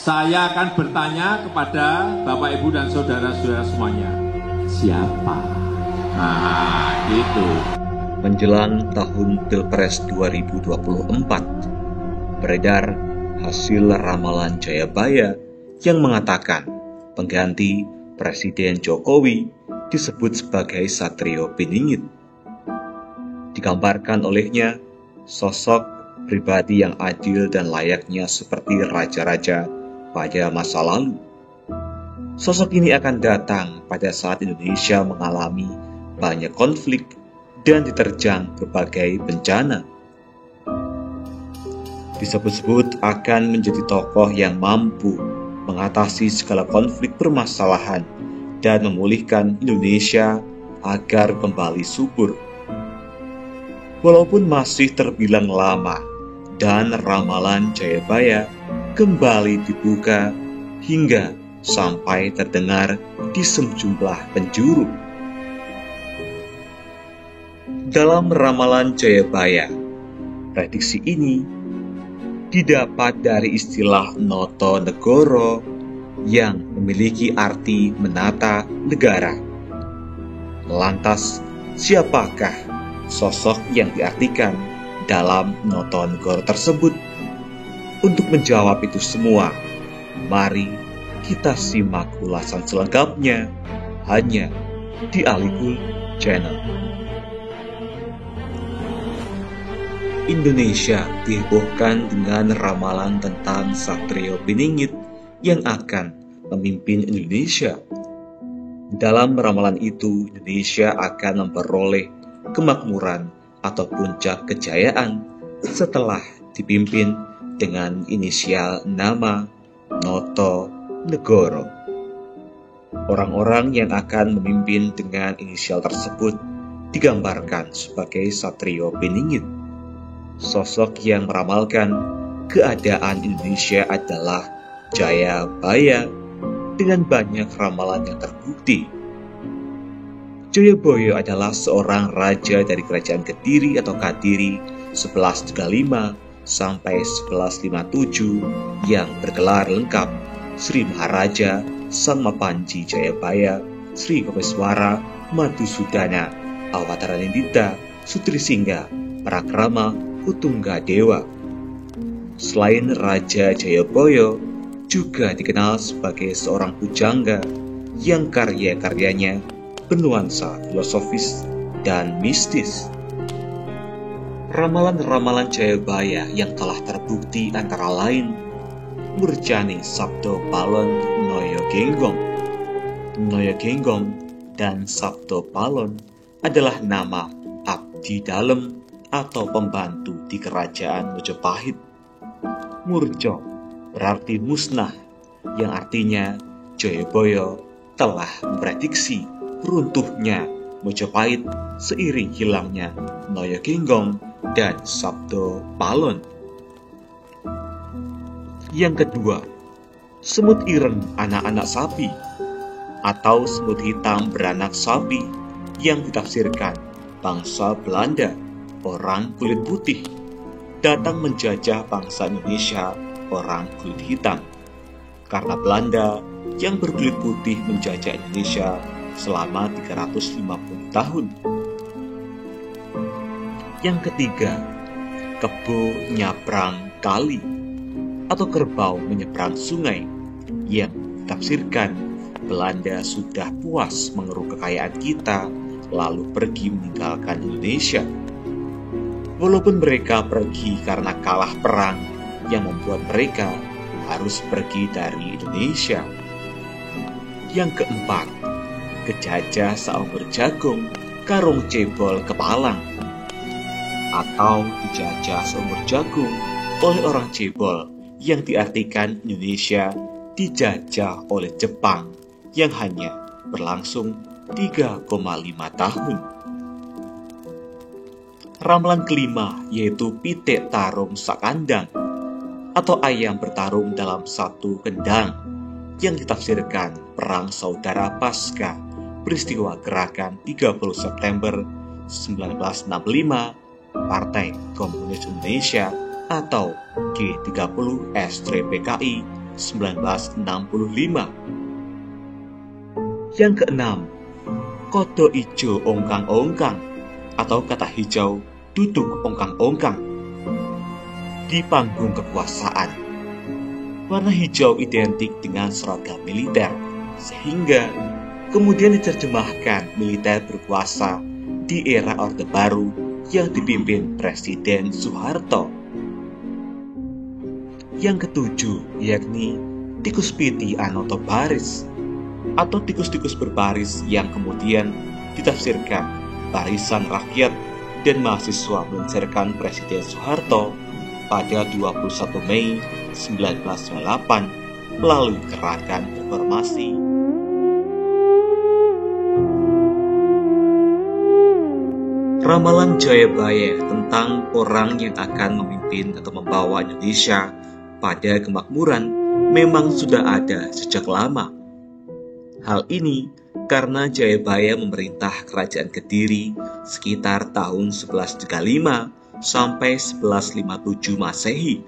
Saya akan bertanya kepada Bapak, Ibu, dan saudara-saudara semuanya. Siapa? Nah, itu. Menjelang tahun Pilpres 2024, beredar hasil ramalan Jayabaya yang mengatakan pengganti Presiden Jokowi disebut sebagai Satrio Piningit. Digambarkan olehnya sosok pribadi yang adil dan layaknya seperti raja-raja pada masa lalu. Sosok ini akan datang pada saat Indonesia mengalami banyak konflik dan diterjang berbagai bencana. Disebut-sebut akan menjadi tokoh yang mampu mengatasi segala konflik permasalahan dan memulihkan Indonesia agar kembali subur. Walaupun masih terbilang lama dan ramalan Jayabaya kembali dibuka hingga sampai terdengar di sejumlah penjuru. Dalam ramalan Jayabaya, prediksi ini didapat dari istilah Noto Negoro yang memiliki arti menata negara. Lantas, siapakah sosok yang diartikan dalam Noto Negoro tersebut? Untuk menjawab itu semua, mari kita simak ulasan selengkapnya hanya di Alikul Channel. Indonesia dihebohkan dengan ramalan tentang Satrio Piningit yang akan memimpin Indonesia. Dalam ramalan itu, Indonesia akan memperoleh kemakmuran atau puncak kejayaan setelah dipimpin dengan inisial nama Noto Negoro. Orang-orang yang akan memimpin dengan inisial tersebut digambarkan sebagai Satrio Piningit. Sosok yang meramalkan keadaan Indonesia adalah Jayabaya dengan banyak ramalan yang terbukti. Jayabaya adalah seorang raja dari kerajaan Kediri atau Kadiri 1135 sampai 1157 yang bergelar lengkap Sri Maharaja Sangmapanji Jayabaya Sri Komeswara Madhusudana Awataranindita Sutrisingga Parakrama Utunggadewa. Selain Raja Jayabaya, juga dikenal sebagai seorang pujangga yang karya-karyanya bernuansa filosofis dan mistis. Ramalan-ramalan Jayabaya yang telah terbukti antara lain Murjani Sabdo Palon Noyo Genggong. Noyo Genggong dan Sabdo Palon adalah nama abdi dalem atau pembantu di kerajaan Mojopahit. Murjo berarti musnah, yang artinya Jayabaya telah memprediksi runtuhnya Mojopahit seiring hilangnya Noyo Genggong dan Sabdo Palon. Yang kedua, semut ireng anak-anak sapi atau semut hitam beranak sapi yang ditafsirkan bangsa Belanda, orang kulit putih, datang menjajah bangsa Indonesia, orang kulit hitam. Karena Belanda yang berkulit putih menjajah Indonesia selama 350 tahun. Yang ketiga, kebo nyabrang kali atau kerbau menyeberang sungai yang ditafsirkan Belanda sudah puas mengeruk kekayaan kita lalu pergi meninggalkan Indonesia. Walaupun mereka pergi karena kalah perang yang membuat mereka harus pergi dari Indonesia. Yang keempat, kejajah saumur jagung karung cebol kepalang atau dijajah seumur jagung oleh orang cebol, yang diartikan Indonesia dijajah oleh Jepang yang hanya berlangsung 3,5 tahun. Ramalan kelima yaitu pitik tarung sakandang atau ayam bertarung dalam satu kendang, yang ditafsirkan perang saudara pasca peristiwa gerakan 30 September 1965 Partai Komunis Indonesia atau G30 STRPKI 1965. Yang keenam, kodo ijo ongkang-ongkang atau kata hijau duduk ongkang-ongkang. Di panggung kekuasaan, warna hijau identik dengan seragam militer, sehingga kemudian diterjemahkan militer berkuasa di era Orde Baru yang dipimpin Presiden Soeharto. Yang ketujuh, yakni tikus piti anoto baris atau tikus-tikus berbaris yang kemudian ditafsirkan barisan rakyat dan mahasiswa melengsarkan Presiden Soeharto pada 21 Mei 1998 melalui gerakan reformasi. Ramalan Jayabaya tentang orang yang akan memimpin atau membawa Indonesia pada kemakmuran memang sudah ada sejak lama. Hal ini karena Jayabaya memerintah kerajaan Kediri sekitar tahun 1135 sampai 1157 Masehi.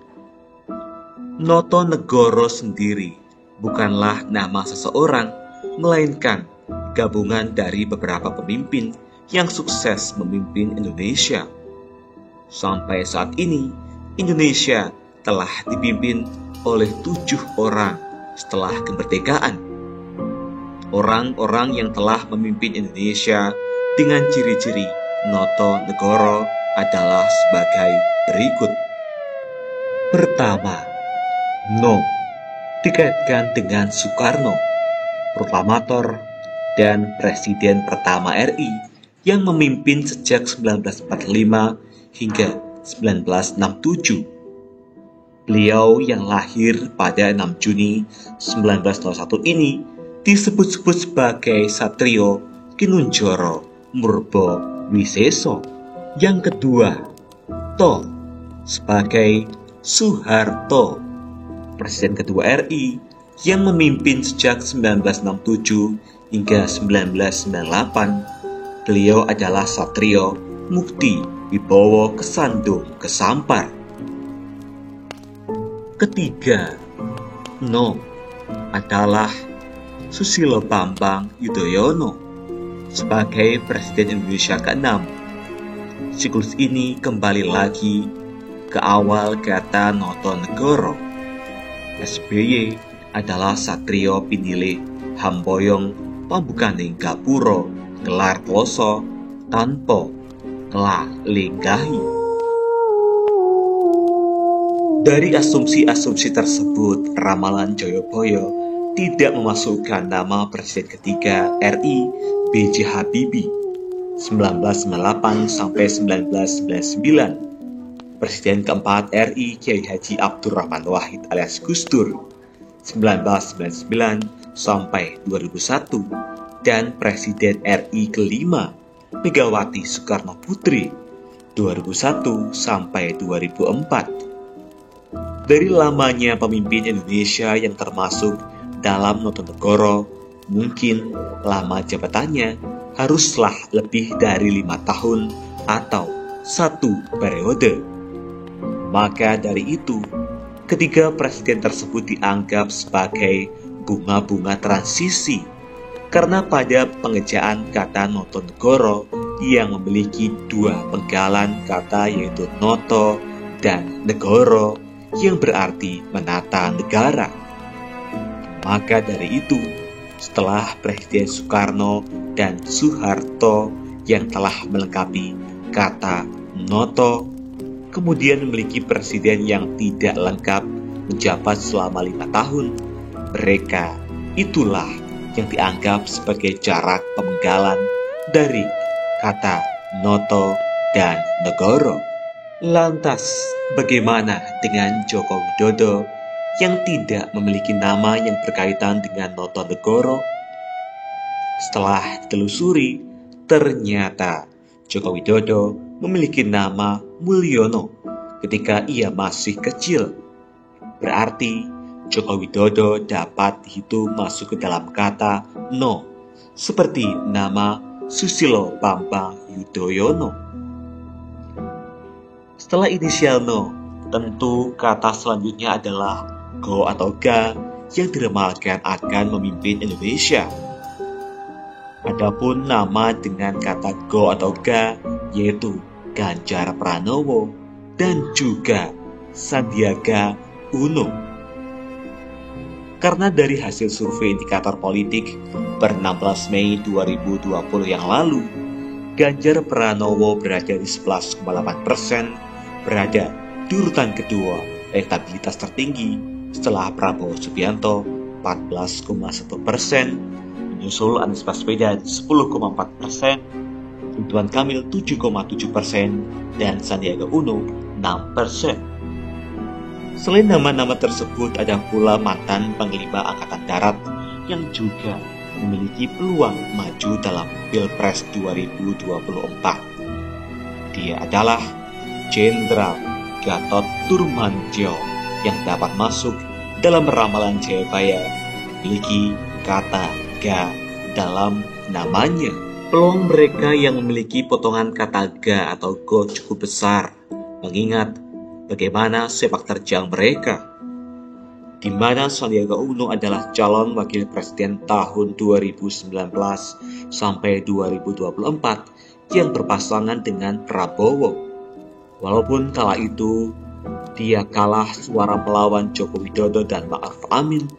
Noto Negoro sendiri bukanlah nama seseorang, melainkan gabungan dari beberapa pemimpin yang sukses memimpin Indonesia. Sampai saat ini, Indonesia telah dipimpin oleh 7 orang setelah kemerdekaan. Orang-orang yang telah memimpin Indonesia dengan ciri-ciri Noto Negoro adalah sebagai berikut. Pertama, No dikaitkan dengan Soekarno, proklamator dan Presiden pertama RI yang memimpin sejak 1945 hingga 1967. Beliau yang lahir pada 6 Juni 1901 ini disebut-sebut sebagai Satrio Kinunjoro Murbo Wiseso. Yang kedua, To sebagai Soeharto, Presiden kedua RI yang memimpin sejak 1967 hingga 1998. Beliau adalah Satrio Mukti Wibowo Kesandung Kesampar. Ketiga, No adalah Susilo Bambang Yudhoyono sebagai Presiden Indonesia ke-6. Siklus ini kembali lagi ke awal kata Noto Negoro. SBY adalah Satrio Pinilih Hamboyong Pambukaning Gapuro gelar kloso tanpa kelinggahi. Dari asumsi-asumsi tersebut, ramalan Jayabaya tidak memasukkan nama Presiden ketiga RI B.J. Habibie 1998 sampai 1999, Presiden keempat RI Kiai Haji Abdurrahman Wahid alias Gus Dur 1999 sampai 2001, dan Presiden RI kelima Megawati Soekarno Putri 2001 sampai 2004. Dari lamanya pemimpin Indonesia yang termasuk dalam Noto Negoro, mungkin lama jabatannya haruslah lebih dari 5 tahun atau 1 periode. Maka dari itu, ketiga presiden tersebut dianggap sebagai bunga-bunga transisi, karena pada pengejaan kata Noto Negoro yang memiliki 2 penggalan kata yaitu Noto dan Negoro yang berarti menata negara. Maka dari itu, setelah Presiden Soekarno dan Soeharto yang telah melengkapi kata Noto, kemudian memiliki presiden yang tidak lengkap menjabat selama 5 tahun, mereka itulah yang dianggap sebagai jarak pemenggalan dari kata Noto dan Negoro. Lantas, bagaimana dengan Joko Widodo yang tidak memiliki nama yang berkaitan dengan Noto Negoro? Setelah ditelusuri, ternyata Joko Widodo memiliki nama Mulyono ketika ia masih kecil. Berarti Joko Widodo dapat dihitung masuk ke dalam kata No, seperti nama Susilo Bambang Yudhoyono. Setelah inisial No, tentu kata selanjutnya adalah Go atau Ga yang diramalkan akan memimpin Indonesia. Adapun nama dengan kata Go atau Ga yaitu Ganjar Pranowo dan juga Sandiaga Uno. Karena dari hasil survei indikator politik per 16 Mei 2020 yang lalu, Ganjar Pranowo berada di 11,8%, berada di urutan kedua elektabilitas tertinggi setelah Prabowo Subianto 14,1%, menyusul Anies Baswedan 10,4%, Ridwan Kamil 7,7%, dan Sandiaga Uno 6%. Selain nama-nama tersebut, ada pula mantan Panglima Angkatan Darat yang juga memiliki peluang maju dalam Pilpres 2024. Dia adalah Jenderal Gatot Nurmantio yang dapat masuk dalam ramalan Jayabaya memiliki kata Ga dalam namanya. Peluang mereka yang memiliki potongan kata Ga atau Go cukup besar, mengingat bagaimana sepak terjang mereka, di mana Sandiaga Uno adalah calon wakil presiden tahun 2019 sampai 2024 yang berpasangan dengan Prabowo. Walaupun kala itu dia kalah suara melawan Joko Widodo dan Ma'ruf Amin,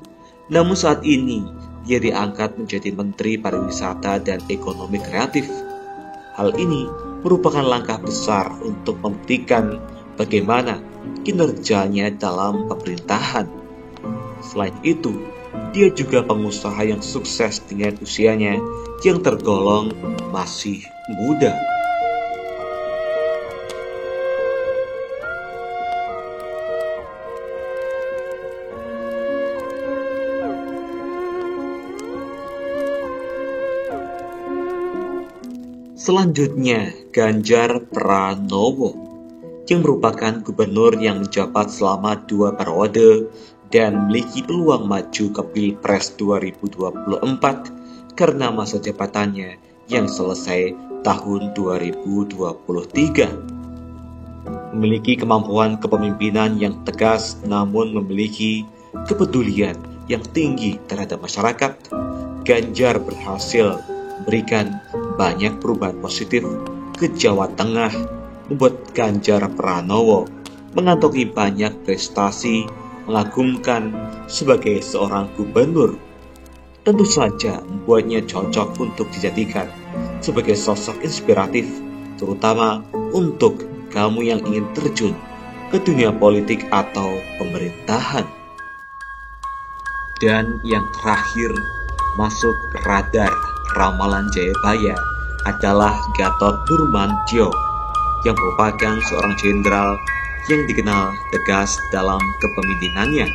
namun saat ini dia diangkat menjadi Menteri Pariwisata dan Ekonomi Kreatif. Hal ini merupakan langkah besar untuk membuktikan bagaimana kinerjanya dalam pemerintahan. Selain itu, dia juga pengusaha yang sukses dengan usianya yang tergolong masih muda. Selanjutnya, Ganjar Pranowo yang merupakan gubernur yang menjabat selama 2 periode dan memiliki peluang maju ke Pilpres 2024 karena masa jabatannya yang selesai tahun 2023. Memiliki kemampuan kepemimpinan yang tegas namun memiliki kepedulian yang tinggi terhadap masyarakat, Ganjar berhasil memberikan banyak perubahan positif ke Jawa Tengah, membuat Ganjar Pranowo mengantongi banyak prestasi mengagumkan sebagai seorang gubernur. Tentu saja membuatnya cocok untuk dijadikan sebagai sosok inspiratif, terutama untuk kamu yang ingin terjun ke dunia politik atau pemerintahan. Dan yang terakhir, masuk radar ramalan Jayabaya adalah Gatot Nurmantio yang merupakan seorang jenderal yang dikenal tegas dalam kepemimpinannya.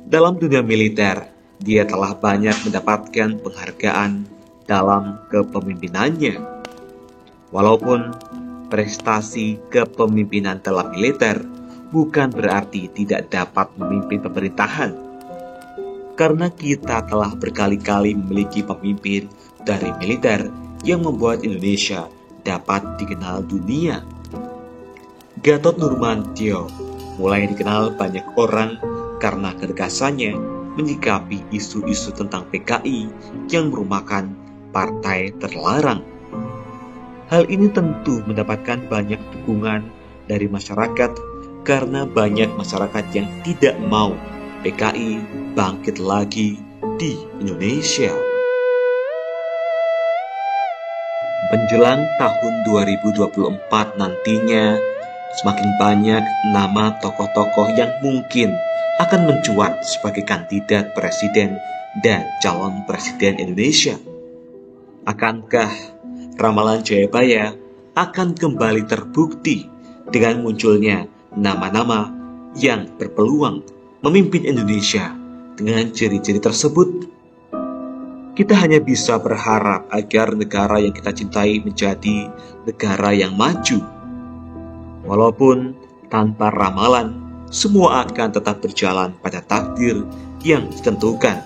Dalam dunia militer, dia telah banyak mendapatkan penghargaan dalam kepemimpinannya. Walaupun prestasi kepemimpinan dalam militer bukan berarti tidak dapat memimpin pemerintahan, karena kita telah berkali-kali memiliki pemimpin dari militer yang membuat Indonesia dapat dikenal dunia. Gatot Nurmantio mulai dikenal banyak orang karena ketegasannya menyikapi isu-isu tentang PKI yang merupakan partai terlarang. Hal ini tentu mendapatkan banyak dukungan dari masyarakat karena banyak masyarakat yang tidak mau PKI bangkit lagi di Indonesia. Menjelang tahun 2024 nantinya, semakin banyak nama tokoh-tokoh yang mungkin akan mencuat sebagai kandidat presiden dan calon presiden Indonesia. Akankah ramalan Jayabaya akan kembali terbukti dengan munculnya nama-nama yang berpeluang memimpin Indonesia dengan ciri-ciri tersebut? Kita hanya bisa berharap agar negara yang kita cintai menjadi negara yang maju. Walaupun tanpa ramalan, semua akan tetap berjalan pada takdir yang ditentukan.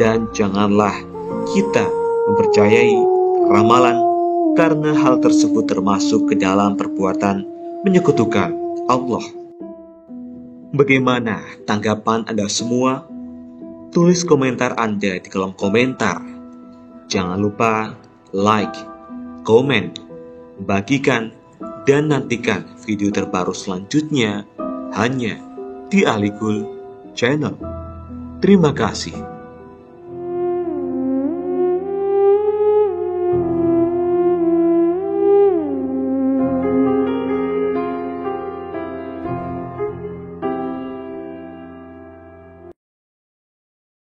Dan janganlah kita mempercayai ramalan karena hal tersebut termasuk ke dalam perbuatan menyekutukan Allah. Bagaimana tanggapan Anda semua? Tulis komentar Anda di kolom komentar. Jangan lupa like, komen, bagikan, dan nantikan video terbaru selanjutnya hanya di Aligul Channel. Terima kasih.